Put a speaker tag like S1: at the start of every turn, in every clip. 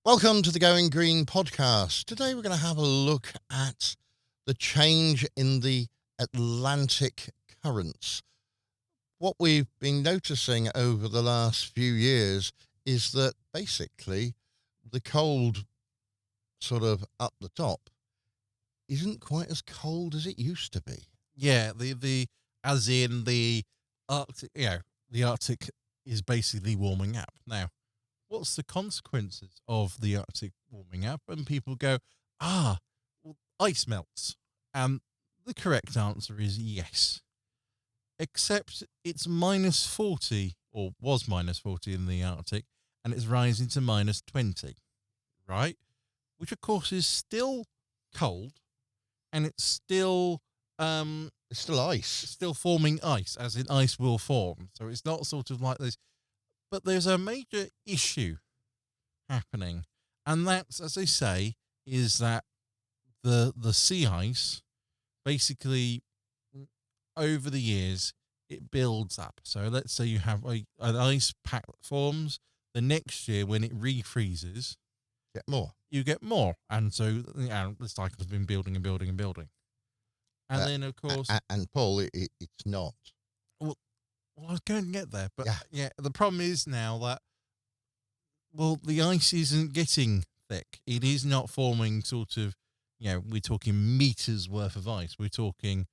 S1: Welcome to the Going Green podcast. Today we're going to have a look at the change in the Atlantic currents. What we've been noticing over the last few years is that basically the cold sort of up the top isn't quite as cold as it used to be.
S2: Yeah, the as in the Arctic, the Arctic is basically warming up. Now, what's the consequences of the Arctic warming up? And people go, well, ice melts. And the correct answer is yes. Except it's minus 40, or was minus 40 in the Arctic, and it's rising to minus 20, right? Which, of course, is still cold, and it's still
S1: It's still ice.
S2: still forming ice, as in ice will form. So it's not sort of like this. But there's a major issue happening, and that's, as they say, is that the sea ice basically over the years it builds up. So let's say you have an ice pack that forms. The next year, when it refreezes,
S1: Get more.
S2: you get more, and so the cycle's been building and building and building. And then, of course,
S1: And Paul, it's not.
S2: well, I was going to get there, but
S1: Yeah.
S2: the problem is now that, the ice isn't getting thick. It is not forming sort of, we're talking meters worth of ice. We're talking,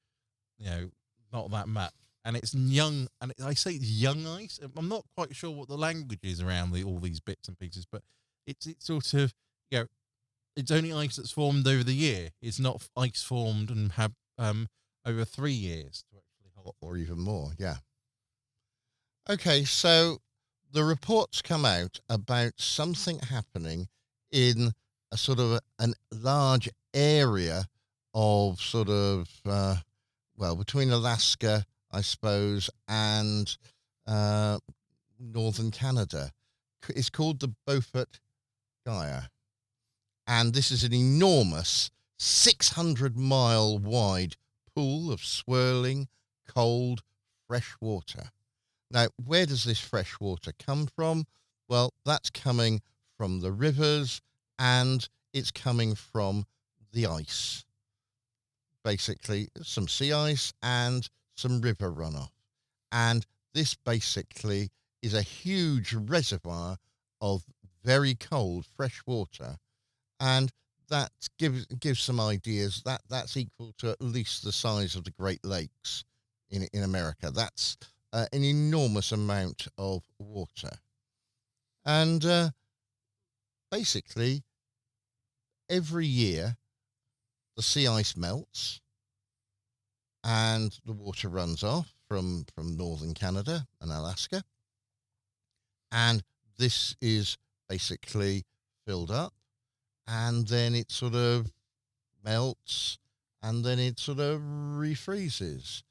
S2: not that much. And it's young, and I say it's young ice. I'm not quite sure what the language is around all these bits and pieces, but it's sort of, it's only ice that's formed over the year. It's not ice formed and have over 3 years to actually hold.
S1: Or even more, yeah. Okay, so the reports come out about something happening in a sort of a large area of sort of, between Alaska, I suppose, and northern Canada. It's called the Beaufort Gaia. And this is an enormous 600-mile wide pool of swirling, cold, fresh water. Now, where does this fresh water come from? Well, that's coming from the rivers, and it's coming from the ice. Basically, some sea ice and some river runoff. And this basically is a huge reservoir of very cold fresh water. And that gives some ideas. That's equal to at least the size of the Great Lakes in America. That's an enormous amount of water. And basically, every year, the sea ice melts and the water runs off from northern Canada and Alaska. And this is basically filled up, and then it sort of melts, and then it sort of refreezes.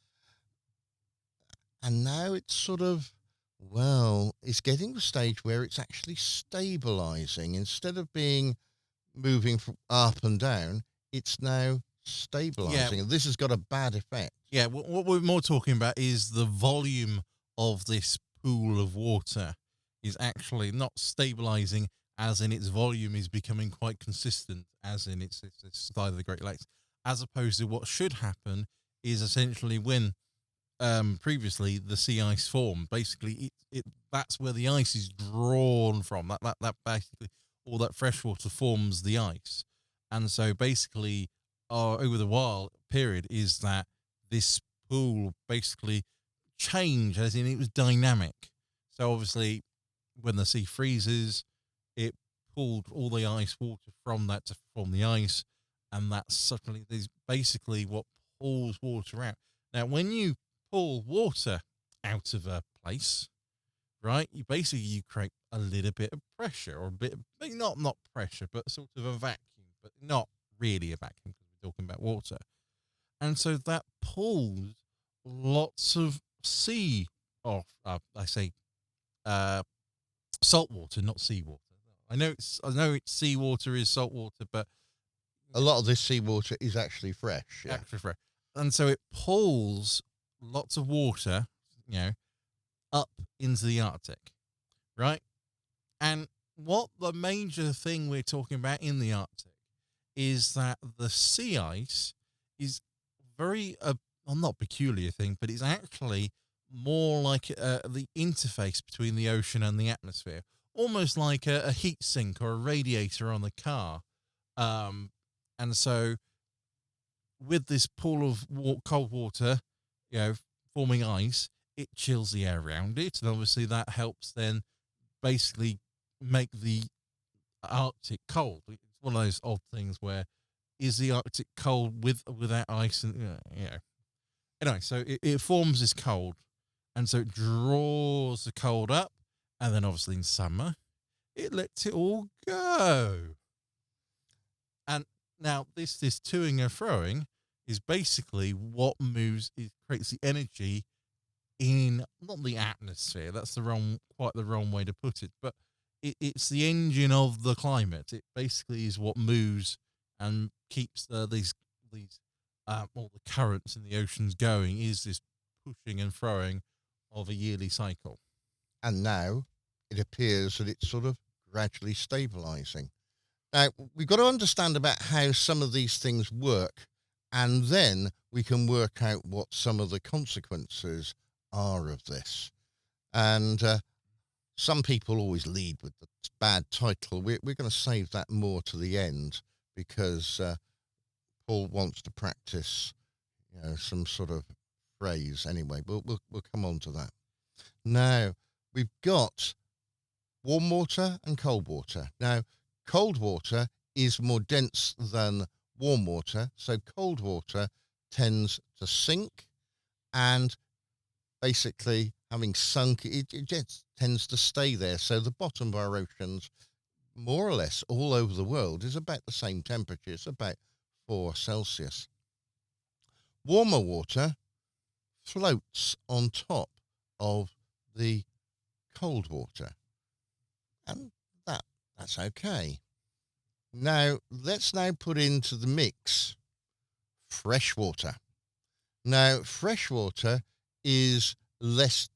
S1: And now it's sort of, it's getting to a stage where it's actually stabilizing. Instead of moving from up and down, it's now stabilizing. And this has got a bad effect.
S2: Yeah, what we're more talking about is the volume of this pool of water is actually not stabilizing, as in its volume is becoming quite consistent, as in it's side of the Great Lakes, as opposed to what should happen is essentially when previously the sea ice formed. Basically, that's where the ice is drawn from. That basically all that fresh water forms the ice, and so basically, over the while period is that this pool basically changed, as in it was dynamic. So obviously, when the sea freezes, it pulled all the ice water from that to form the ice, and that's suddenly is basically what pulls water out. Now, when you pull water out of a place, right, you create a little bit of pressure, or a bit of, not pressure, but sort of a vacuum, but not really a vacuum because we're talking about water. And so that pulls lots of salt water, not seawater. I know it's seawater is salt water, but
S1: a lot of this seawater is actually fresh. Yeah.
S2: Actually fresh. And so it pulls lots of water, up into the Arctic, right? And what the major thing we're talking about in the Arctic is that the sea ice is very, well, not peculiar thing, but it's actually more like the interface between the ocean and the atmosphere, almost like a heat sink or a radiator on the car. Um, and so with this pool of cold water, you know, forming ice, it chills the air around it, and obviously that helps then basically make the Arctic cold. It's one of those odd things where is the Arctic cold without ice, and anyway, so it forms this cold, and so it draws the cold up, and then obviously in summer it lets it all go. And now this toing and froing is basically what creates the energy in not the atmosphere. That's quite the wrong way to put it, but it's the engine of the climate. It basically is what moves and keeps these all the currents in the oceans going. Is this pushing and throwing of a yearly cycle?
S1: And now it appears that it's sort of gradually stabilizing. Now, we've got to understand about how some of these things work, and then we can work out what some of the consequences are of this. And some people always lead with the bad title. We're going to save that more to the end because Paul wants to practice, some sort of phrase. Anyway, we'll come on to that. Now, we've got warm water and cold water. Now, cold water is more dense than warm water, so cold water tends to sink, and basically having sunk, it just tends to stay there. So the bottom of our oceans, more or less all over the world, is about the same temperature. It's about 4 Celsius. Warmer water floats on top of the cold water, and that's okay. Now, let's put into the mix fresh water. Now, fresh water is less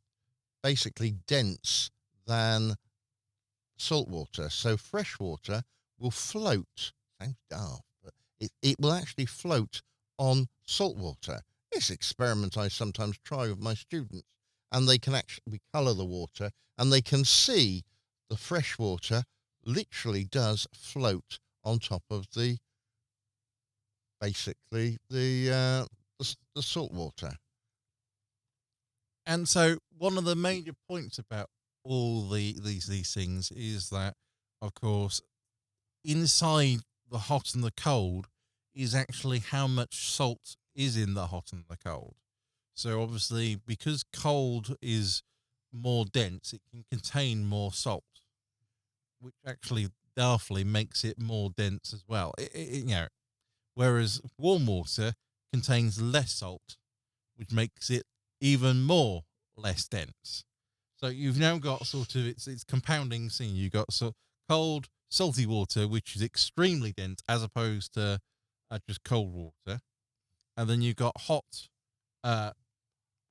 S1: basically dense than salt water. So fresh water will float. Sounds daft, but it will actually float on salt water. This experiment I sometimes try with my students, and they can actually colour the water, and they can see the fresh water literally does float on top of the salt water.
S2: And so one of the major points about all these things is that, of course, inside the hot and the cold is actually how much salt is in the hot and the cold. So obviously, because cold is more dense, it can contain more salt, which actually daftly makes it more dense as well. Whereas warm water contains less salt, which makes it even more less dense. So you've now got sort of it's compounding scene. You've got cold, salty water, which is extremely dense as opposed to just cold water, and then you've got hot.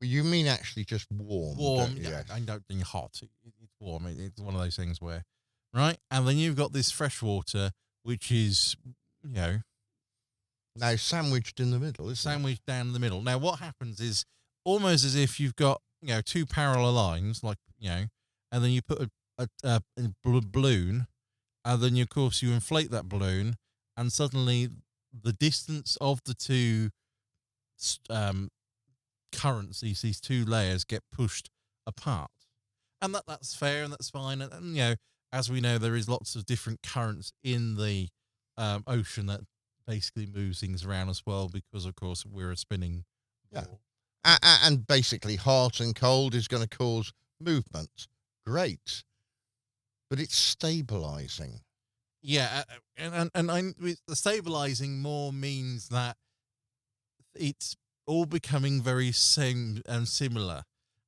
S1: You mean actually just warm?
S2: Warm. Yeah, I don't think hot. It's warm. It's one of those things where, right? And then you've got this fresh water, which is, now
S1: sandwiched in the middle, isn't
S2: sandwiched down the middle. Now, what happens is almost as if you've got, two parallel lines, like, and then you put a balloon, and then, of course, you inflate that balloon, and suddenly the distance of the two currents, these two layers, get pushed apart. And that's fair, and that's fine. And as we know, there is lots of different currents in the ocean that basically moves things around as well, because, of course, we're a spinning ball.
S1: And basically hot and cold is going to cause movement. Great. But it's stabilizing.
S2: Yeah, and the stabilizing more means that it's all becoming very same and similar,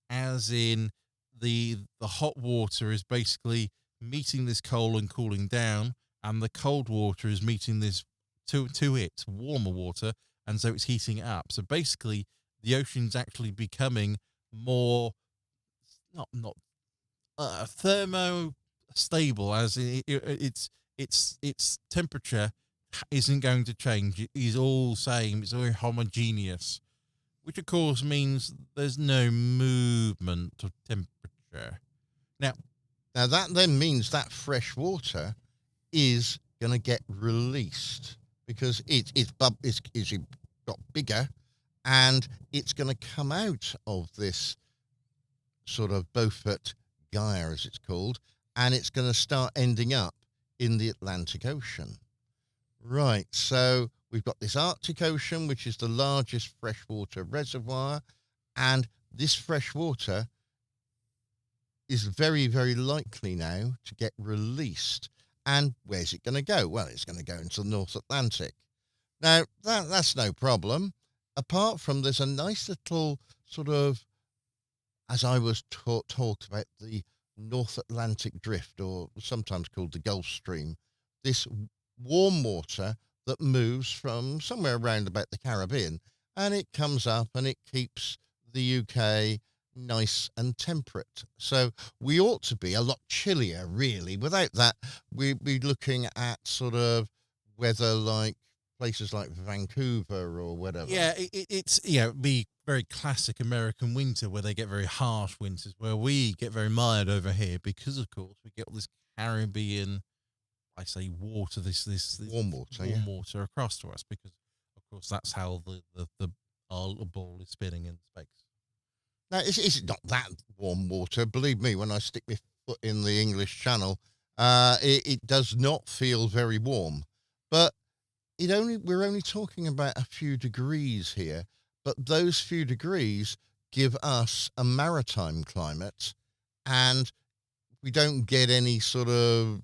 S2: as in the hot water is basically meeting this cold and cooling down, and the cold water is meeting this to it warmer water, and so it's heating it up. So basically, the ocean's actually becoming more not thermo. stable, as its temperature isn't going to change. It is all same. It's very homogeneous, which of course means there's no movement of temperature. Now,
S1: Now that then means that fresh water is going to get released because it's got bigger, and it's going to come out of this sort of Beaufort Gyre, as it's called, and it's going to start ending up in the Atlantic Ocean. Right, so we've got this Arctic Ocean, which is the largest freshwater reservoir, and this fresh water is very, very likely now to get released. And where's it going to go? Well, it's going to go into the North Atlantic. Now, that's no problem. Apart from there's a nice little sort of, as I was talked about, the North Atlantic Drift, or sometimes called the Gulf Stream, this warm water that moves from somewhere around about the Caribbean, and it comes up and it keeps the UK nice and temperate. So we ought to be a lot chillier, really. Without that, we'd be looking at sort of weather like places like Vancouver or whatever.
S2: yeah, it's be very classic American winter where they get very harsh winters, where we get very mild over here because, of course, we get all this Caribbean, I say water, this
S1: Warm water,
S2: warm water across to us, because, of course, that's how the our little ball is spinning in space.
S1: Now, it's not that warm water. Believe me, when I stick my foot in the English Channel, it does not feel very warm. But we're only talking about a few degrees here. But those few degrees give us a maritime climate, and we don't get any sort of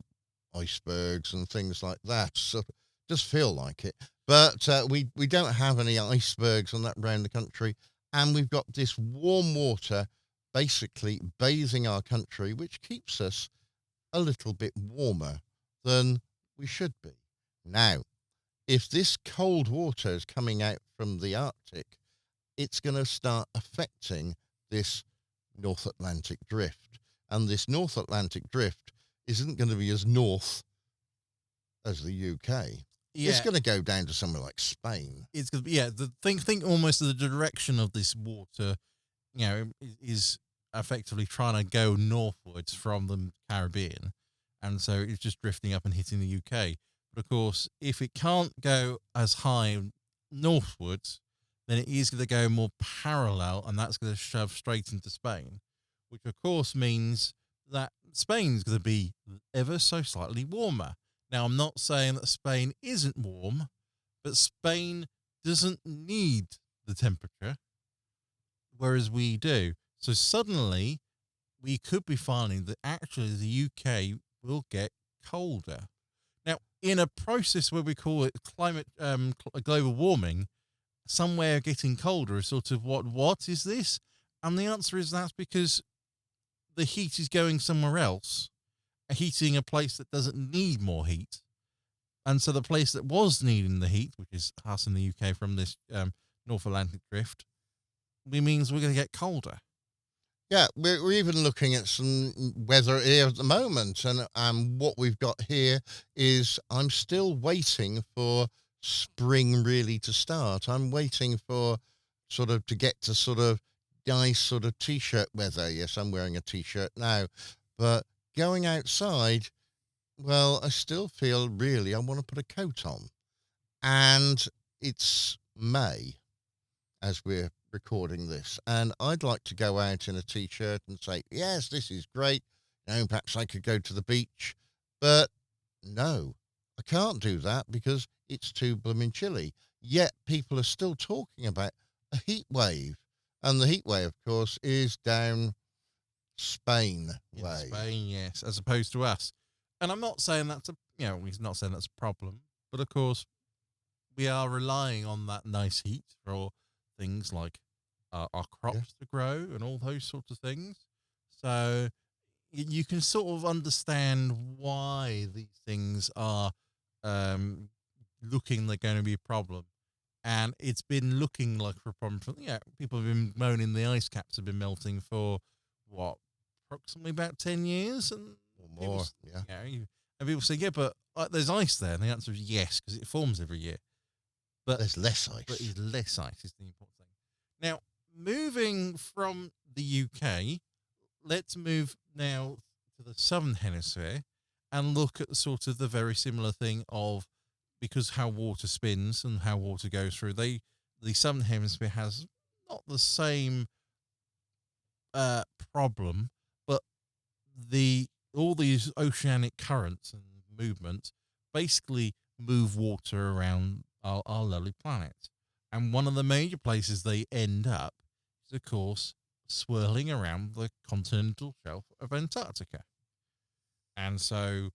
S1: icebergs and things like that. So just feel like it. But we don't have any icebergs on that around the country. And we've got this warm water basically bathing our country, which keeps us a little bit warmer than we should be. Now, if this cold water is coming out from the Arctic, it's going to start affecting this North Atlantic drift. And this North Atlantic drift isn't going to be as north as the UK. It's going to go down to somewhere like Spain.
S2: It's going to be, think almost the direction of this water, is effectively trying to go northwards from the Caribbean. And so it's just drifting up and hitting the UK. But of course, if it can't go as high northwards, then it is going to go more parallel, and that's going to shove straight into Spain, which of course means that Spain's going to be ever so slightly warmer. Now, I'm not saying that Spain isn't warm, but Spain doesn't need the temperature, whereas we do. So suddenly, we could be finding that actually the UK will get colder. Now, in a process where we call it global warming, somewhere getting colder is sort of what is this? And the answer is that's because the heat is going somewhere else, heating a place that doesn't need more heat. And so the place that was needing the heat, which is us in the UK from this North Atlantic drift, means we're going to get colder.
S1: Yeah, we're even looking at some weather here at the moment. And what we've got here is I'm still waiting for spring really to start. I'm waiting for to get to sort of nice sort of T-shirt weather. Yes, I'm wearing a T-shirt now. But going outside, well, I still feel really I want to put a coat on. And it's May as we're recording this. And I'd like to go out in a T-shirt and say, yes, this is great. Perhaps I could go to the beach. But no, I can't do that because it's too blooming chilly. Yet people are still talking about a heat wave. And the heat wave, of course, is down Spain way.
S2: In Spain, yes, as opposed to us. And I'm not saying he's not saying that's a problem, but of course, we are relying on that nice heat for things like our crops to grow and all those sorts of things. So you can sort of understand why these things are looking like going to be a problem. And it's been looking like a problem for, people have been moaning the ice caps have been melting for, approximately about 10 years? And
S1: or more. Yeah.
S2: And people say, yeah, but there's ice there. And the answer is yes, because it forms every year. But
S1: there's less ice.
S2: But it's less ice is the important thing. Now, moving from the UK, let's move now to the southern hemisphere and look at sort of the very similar thing of, because how water spins and how water goes through, the southern hemisphere has not the same problem, but all these oceanic currents and movements basically move water around our lovely planet. And one of the major places they end up is, of course, swirling around the continental shelf of Antarctica. And so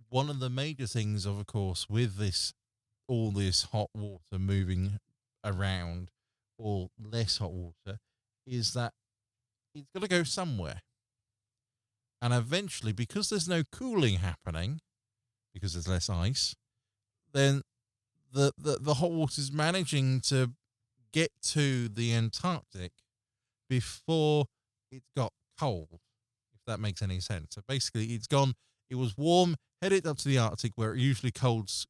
S2: one of the major things, of course, with all this hot water moving around, or less hot water, is that it's got to go somewhere. And eventually, because there's no cooling happening, because there's less ice, then the hot water is managing to get to the Antarctic before it got cold, if that makes any sense. So basically, it was warm, headed up to the Arctic, where it usually cools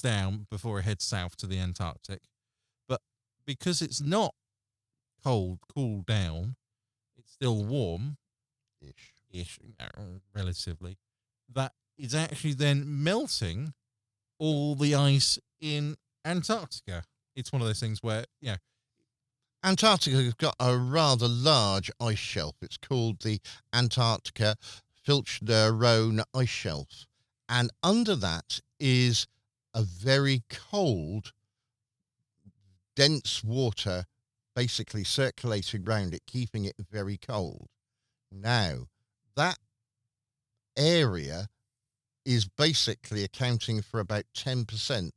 S2: down before it heads south to the Antarctic. But because it's not cooled down, it's still warm, ish, relatively, that is actually then melting all the ice in Antarctica. It's one of those things where,
S1: Antarctica has got a rather large ice shelf. It's called the Antarctica Filchner-Ronne ice shelf. And under that is a very cold, dense water basically circulating around it, keeping it very cold. Now, that area is basically accounting for about 10%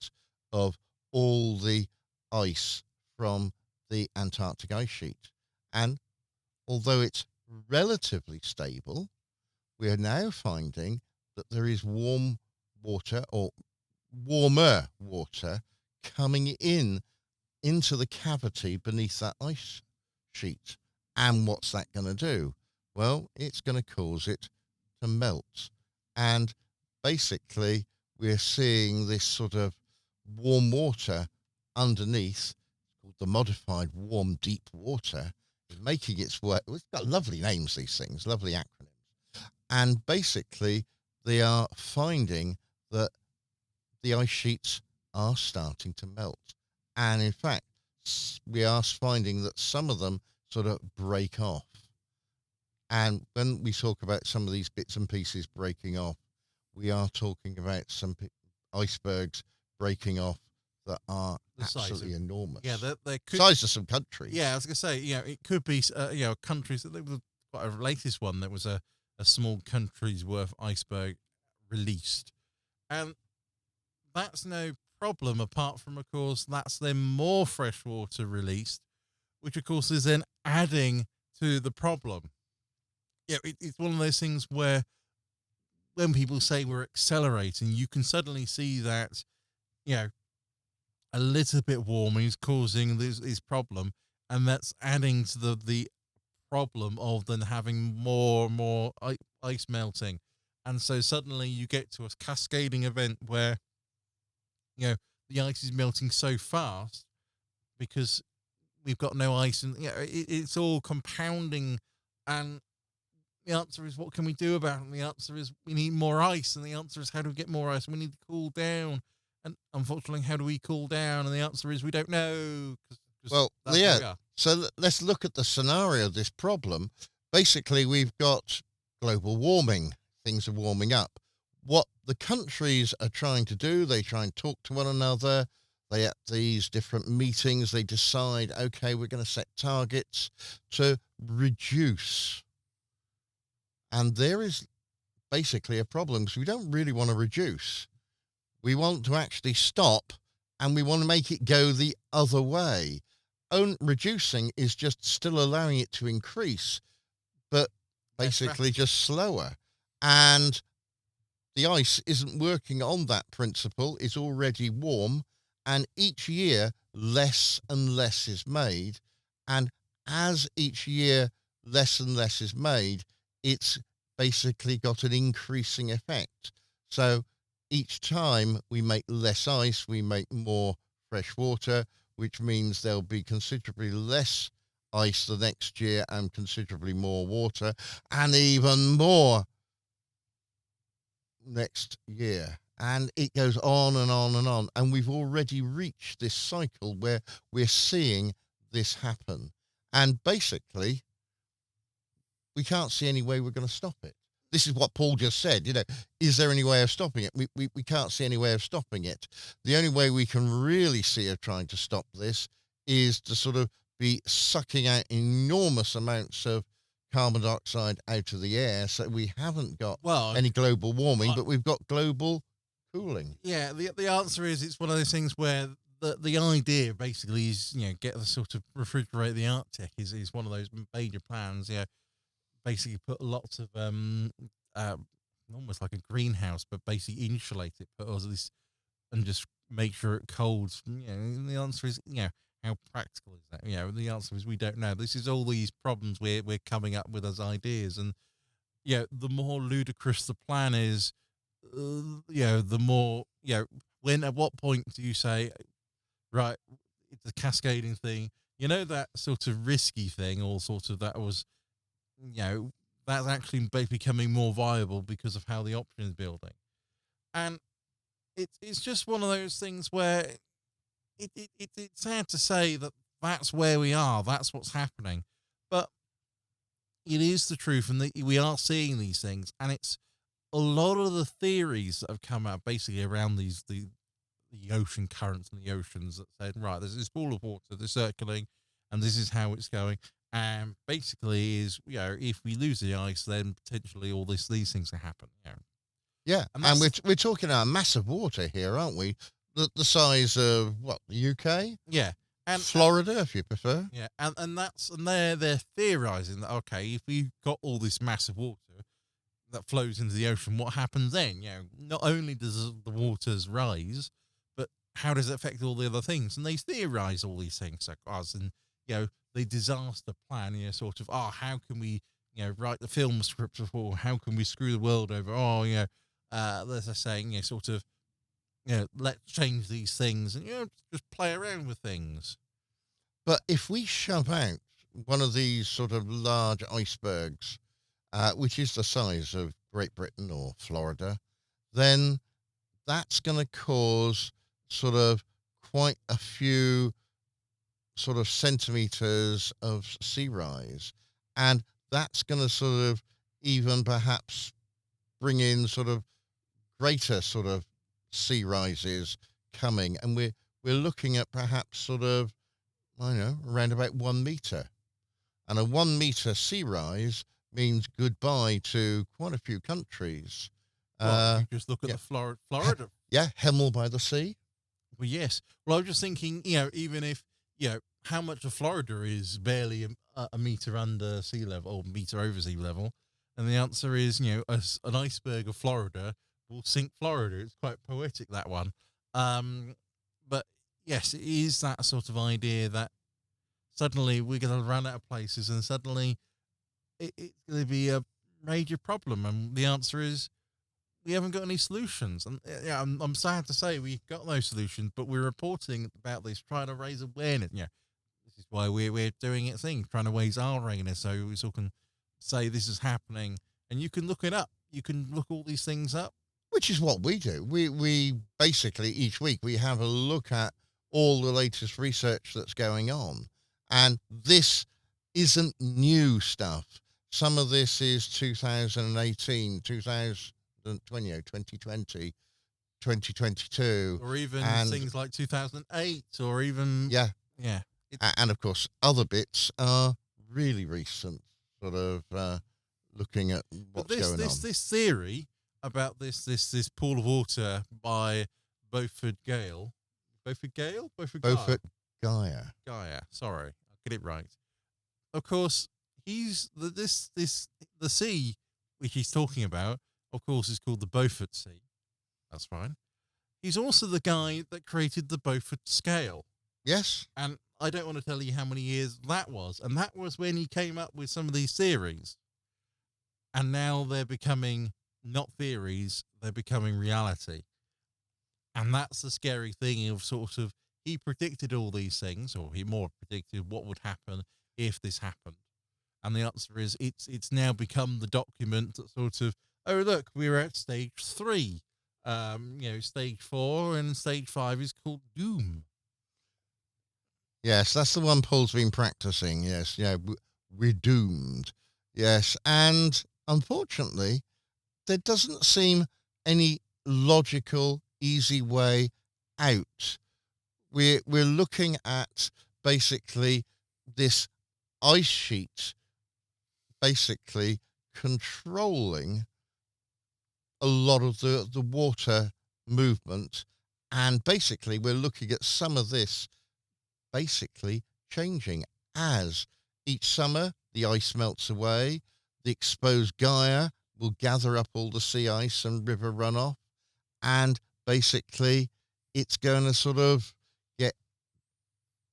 S1: of all the ice from the Antarctic ice sheet. And although it's relatively stable, we are now finding that there is warm water, or warmer water, coming into the cavity beneath that ice sheet. And what's that going to do? Well, it's going to cause it to melt. And basically, we're seeing this sort of warm water underneath, called the modified warm deep water, making its way. It's got lovely names, these things, lovely acronyms. And basically, they are finding that the ice sheets are starting to melt. And in fact, we are finding that some of them sort of break off. And when we talk about some of these bits and pieces breaking off, we are talking about some icebergs breaking off that are absolutely enormous.
S2: Yeah, they could,
S1: size of some countries.
S2: Yeah, I was going to say, it could be, countries. There was quite a latest one that was a small country's worth iceberg released. And that's no problem, apart from, of course, that's then more fresh water released, which, of course, is then adding to the problem. Yeah, it's one of those things where when people say we're accelerating, you can suddenly see that, a little bit warming is causing this problem, and that's adding to the problem of then having more and more ice melting. And so suddenly you get to a cascading event where, the ice is melting so fast because we've got no ice, and it's all compounding. And the answer is, what can we do about it? And the answer is, we need more ice. And the answer is, how do we get more ice? We need to cool down. And unfortunately, how do we cool down? And the answer is, we don't know.
S1: Well, yeah. So let's look at the scenario of this problem. Basically, we've got global warming. Things are warming up. What the countries are trying to do, they try and talk to one another. They at these different meetings, they decide, okay, we're going to set targets to reduce. And there is basically a problem, because we don't really want to reduce. We want to actually stop, and we want to make it go the other way. Reducing is just still allowing it to increase, but basically just slower. And the ice isn't working on that principle. It's already warm, and each year less and less is made. And as each year less and less is made, it's basically got an increasing effect. So each time we make less ice, we make more fresh water, which means there'll be considerably less ice the next year and considerably more water, and even more next year. And it goes on and on and on. And we've already reached this cycle where we're seeing this happen. And basically, we can't see any way we're going to stop it. This is what Paul just said. Is there any way of stopping it? We can't see any way of stopping it. The only way we can really see of trying to stop this is to sort of be sucking out enormous amounts of carbon dioxide out of the air. So we haven't got any global warming, but we've got global cooling.
S2: Yeah, the answer is it's one of those things where the idea basically is, get the sort of refrigerate the Arctic is one of those major plans. Basically put lots of almost like a greenhouse, but basically insulate it, put all this, and just make sure it colds. And the answer is, how practical is that? The answer is we don't know. This is all these problems we're coming up with as ideas, and the more ludicrous the plan is, the more when at what point do you say, right, it's a cascading thing? That sort of risky thing, or sort of that was, that's actually becoming more viable because of how the option is building, and it's just one of those things where it's sad to say that that's where we are, that's what's happening, but it is the truth, and we are seeing these things, and it's a lot of the theories that have come out basically around the ocean currents and the oceans that said, right, there's this pool of water, they're circling, and this is how it's going. And basically is, if we lose the ice, then potentially all these things can happen.
S1: Yeah, and we're talking about massive water here, aren't we? The size of the UK?
S2: Yeah, and
S1: Florida, if you prefer.
S2: Yeah, and they're theorizing that, okay, if we've got all this massive water that flows into the ocean, what happens then? Not only does the waters rise, but how does it affect all the other things? And they theorize all these things, like us, and the disaster plan, sort of, how can we, write the film script before? How can we screw the world over? As I saying, sort of, let's change these things and just play around with things.
S1: But if we shove out one of these sort of large icebergs, which is the size of Great Britain or Florida, then that's going to cause sort of quite a few sort of centimeters of sea rise. And that's going to sort of even perhaps bring in sort of greater sort of sea rises coming. And we're looking at perhaps sort of, I don't know, around about 1 meter. And a 1 meter sea rise means goodbye to quite a few countries.
S2: You just look at the Florida.
S1: Yeah, Hemel by the sea.
S2: Well, yes. Well, I was just thinking, even if, how much of Florida is barely a meter under sea level or meter over sea level. And the answer is, an iceberg of Florida will sink Florida. It's quite poetic, that one. But yes, it is that sort of idea that suddenly we're going to run out of places and suddenly it's going to be a major problem. And the answer is, we haven't got any solutions. And I'm sad to say we've got no solutions, but we're reporting about this, trying to raise awareness. This is why we're doing it trying to raise our awareness so we all can say this is happening. And you can look it up. You can look all these things up.
S1: Which is what we do. We basically, each week, we have a look at all the latest research that's going on. And this isn't new stuff. Some of this is 2018, 2020, 2022.
S2: Or even things like 2008, or even...
S1: Yeah. And, of course, other bits are really recent, sort of looking at what's going on.
S2: This theory about this pool of water by Beaufort Gale. Beaufort Gale?
S1: Beaufort Gaia.
S2: Gaia, sorry. I'll get it right. Of course, the sea which he's talking about, of course, is called the Beaufort Sea. That's fine. He's also the guy that created the Beaufort scale.
S1: Yes.
S2: And I don't want to tell you how many years that was. And that was when he came up with some of these theories. And now they're becoming not theories, they're becoming reality. And that's the scary thing of sort of, he predicted all these things, or he more predicted what would happen if this happened. And the answer is it's now become the document that sort of, oh look, we're at stage 3. Stage 4 and stage 5 is called doom.
S1: Yes, that's the one Paul's been practicing. Yes, we're doomed. Yes, and unfortunately, there doesn't seem any logical, easy way out. We're looking at basically this ice sheet basically controlling a lot of the water movement, and basically we're looking at some of this basically changing as each summer the ice melts away. The exposed Gaia will gather up all the sea ice and river runoff, and basically it's going to sort of get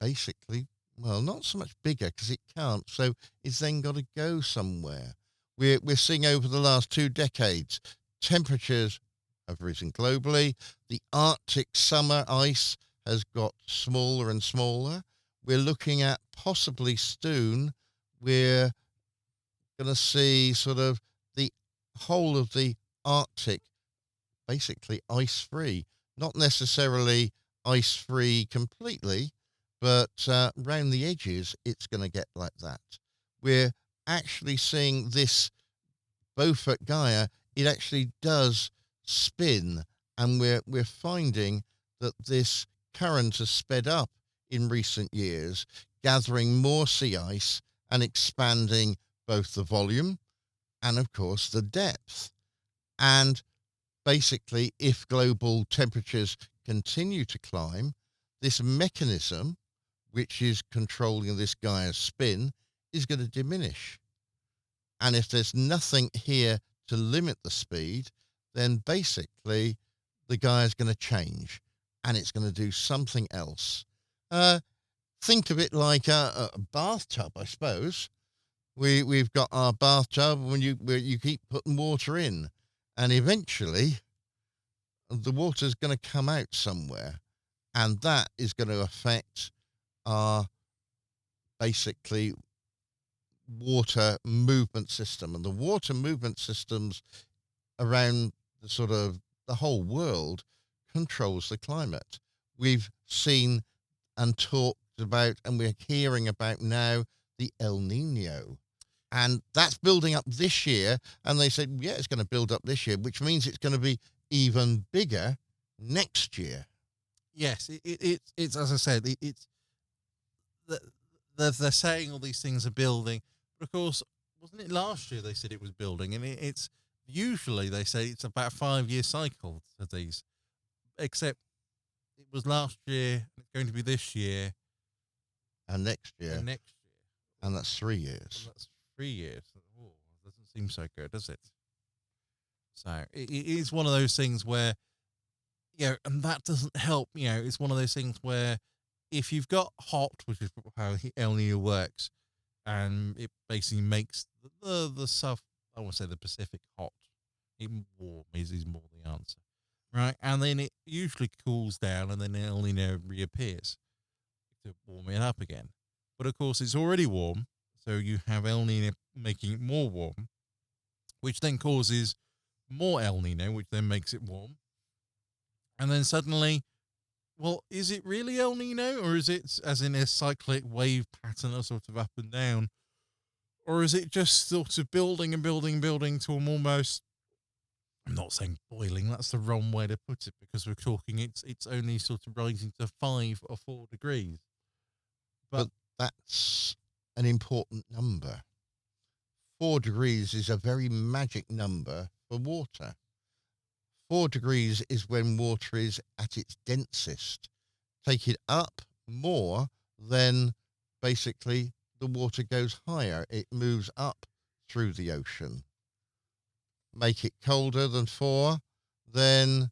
S1: basically, well, not so much bigger because it can't. So it's then got to go somewhere. We're seeing over the last 2 decades, temperatures have risen globally. The Arctic summer ice has got smaller and smaller. We're looking at possibly soon, we're going to see sort of the whole of the Arctic basically ice free. Not necessarily ice free completely, but round the edges, it's going to get like that. We're actually seeing this Beaufort Gaia, it actually does spin, and we're finding that this current has sped up in recent years, gathering more sea ice and expanding both the volume and, of course, the depth. And basically, if global temperatures continue to climb, this mechanism, which is controlling this Gaia's spin, is going to diminish. And if there's nothing here to limit the speed, then basically the Gaia is going to change and it's going to do something else. Think of it like a bathtub, I suppose. We've got our bathtub where you keep putting water in, and eventually the water is going to come out somewhere, and that is going to affect our basically water movement system. And the water movement systems around the sort of the whole world controls the climate. We've seen and talked about, and we're hearing about now, the El Nino. And that's building up this year. And they said, yeah, it's going to build up this year, which means it's going to be even bigger next year.
S2: Yes, it's as I said, it's they're saying all these things are building, but of course, wasn't it last year they said it was building? And it's usually they say it's about a 5-year cycle to these, except it was last year, it's going to be this year,
S1: And next year.
S2: and next year,
S1: And that's 3
S2: and
S1: years.
S2: that's 3 years. Oh, doesn't seem so good, does it? So it is one of those things where, and that doesn't help. It's one of those things where if you've got hot, which is how El Nino works, and it basically makes the South, I won't say the Pacific hot, even warm is more the answer, right? And then it usually cools down, and then El Nino reappears to warm it up again. But of course, it's already warm, so you have El Nino making it more warm, which then causes more El Nino, which then makes it warm. And then suddenly, well, is it really El Nino, or is it as in a cyclic wave pattern, or sort of up and down? Or is it just sort of building and building and building to almost, I'm not saying boiling, that's the wrong way to put it, because we're talking it's only sort of rising to 5 or 4 degrees.
S1: But that's an important number. 4 degrees is a very magic number for water. 4 degrees is when water is at its densest. Take it up more, then basically the water goes higher. It moves up through the ocean. Make it colder than 4, then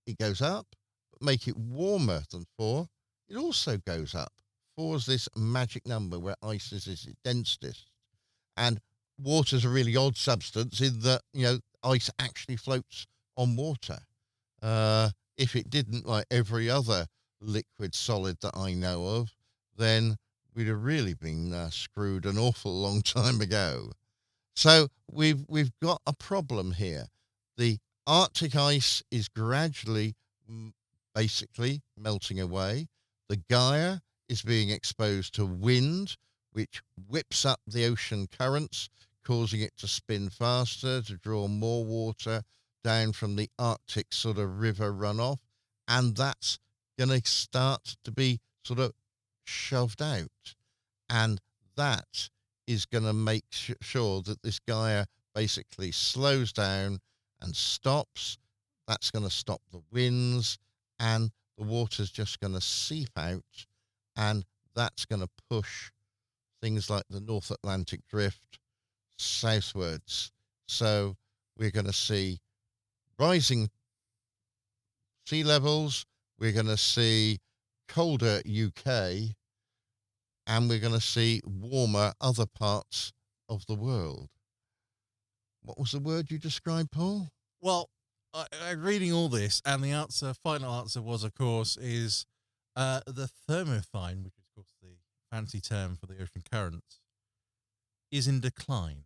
S1: it goes up. But make it warmer than 4, it also goes up. 4 is this magic number where ice is its densest. And water's a really odd substance in that, ice actually floats on water. If it didn't, like every other liquid solid that I know of, then we'd have really been screwed an awful long time ago. So we've got a problem here. The Arctic ice is gradually, basically melting away. The Gaia is being exposed to wind, which whips up the ocean currents, causing it to spin faster, to draw more water down from the Arctic sort of river runoff. And that's going to start to be sort of shoved out. And that is going to make sure that this Gaia basically slows down and stops. That's going to stop the winds, and the water's just going to seep out, and that's going to push things like the North Atlantic drift southwards. So we're going to see rising sea levels, we're going to see colder UK, and we're going to see warmer other parts of the world. What was the word you described, Paul?
S2: Well, I'm reading all this, and the final answer was, of course, is the thermophine, which is, of course, the fancy term for the ocean currents, is in decline.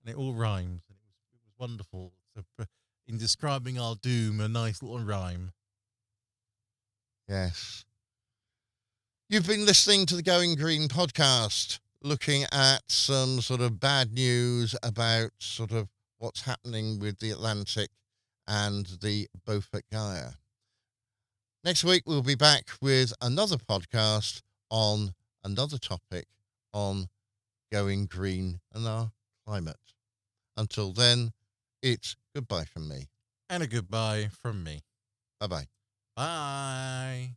S2: And it all rhymes, and it was wonderful. So, in describing our doom, a nice little rhyme.
S1: Yes. You've been listening to the Going Green podcast, looking at some sort of bad news about sort of what's happening with the Atlantic and the Beaufort Gaia. Next week, we'll be back with another podcast on another topic on going green and our climate. Until then, it's goodbye from me.
S2: And a goodbye from me.
S1: Bye-bye.
S2: Bye.